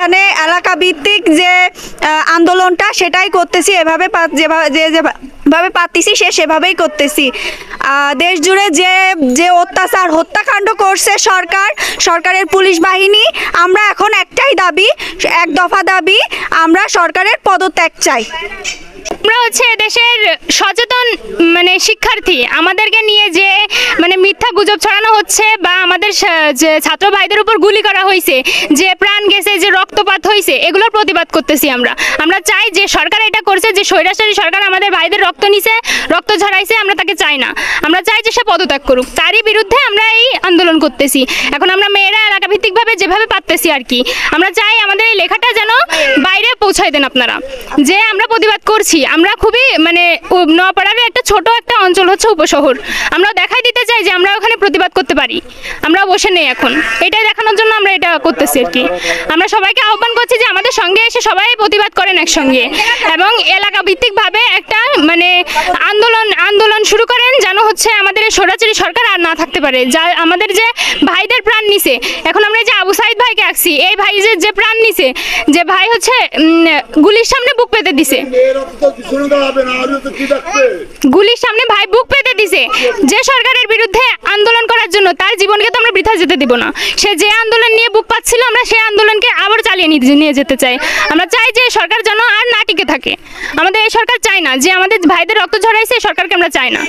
এখানে এলাকা ভিত্তিক যে আন্দোলনটা সেটাই করতেছি, যেভাবে পারতেছি সেভাবেই করতেছি। দেশ জুড়ে যে যে অত্যাচার হত্যাকাণ্ড করছে সরকারের পুলিশ বাহিনী, আমরা এখন একটাই দাবি, এক দফা দাবি, আমরা সরকারের পদত্যাগ চাই। আমরা হচ্ছে দেশের সচেতন শিক্ষার্থী, আমাদেরকে নিয়ে যে মিথ্যা গুজব ছড়ানো হচ্ছে বা আমাদের যে ছাত্র ভাইদের উপর গুলি করা হয়েছে, যে প্রাণ গেছে, যে রক্তপাত হয়েছে, এগুলোর প্রতিবাদ করতেছি। আমরা চাই যে সরকার এটা করছে, যে স্বৈরাচারী সরকার আমাদের ভাইদের রক্ত নিছে, রক্ত ঝরাইছে, আমরা তাকে চাই না। আমরা চাই যে সে পদত্যাগ করুক, তারই বিরুদ্ধে আমরা এই আন্দোলন করতেছি। এখন আমরা মেয়েরা এলাকা ভিত্তিকভাবে যেভাবে পারতেছি আর কি, আমরা চাই আমাদের এই লেখাটা যেন বাইরে পৌঁছায় দেন আপনারা, যে আমরা প্রতিবাদ করছি। আমরা খুবই নোয়াপাড়ার একটা ছোট একটা অঞ্চল হচ্ছে উপশহর, আমরা দেখাই দিতে চাই যে আমরা ওখানে প্রতিবাদ করতে পারি, আমরা বসে নেই এখন, এটাই দেখানোর জন্য আমরা এটা করতেছি আর কি। আমরা সবাইকে আহ্বান করছি যে আমাদের সঙ্গে এসে সবাই প্রতিবাদ করেন একসঙ্গে, এবং এলাকা ভিত্তিকভাবে একটা আন্দোলন শুরু করেন, যেন হচ্ছে আমাদের স্বৈরাচারী সরকার আর না থাকতে পারে। যা আমাদের যে ভাইদের প্রাণ নিছে, এখন আমরা যে আবু সাইদ ভাইকে আঁকছি, এই ভাই যে প্রাণ নিছে, যে ভাই হচ্ছে গুলির সামনে বুক পেতে দিছে, গুলির সামনে ভাই বুক পেতে দিছে, যে সরকারের বিরুদ্ধে আন্দোলন করার জন্য তার জীবনকে তো আমরা বৃথা যেতে দিব না। সে যে আন্দোলন নিয়ে বুক পাচ্ছিল, আমরা সেই আন্দোলনকে আবার চালিয়ে নিয়ে যেতে চাই। আমরা চাই যে সরকার যেন আর না টিকে থাকে, আমাদের এই সরকার চাই না, যে আমাদের ভাইদের রক্ত ঝরাইছে, সরকারকে আমরা চাই না।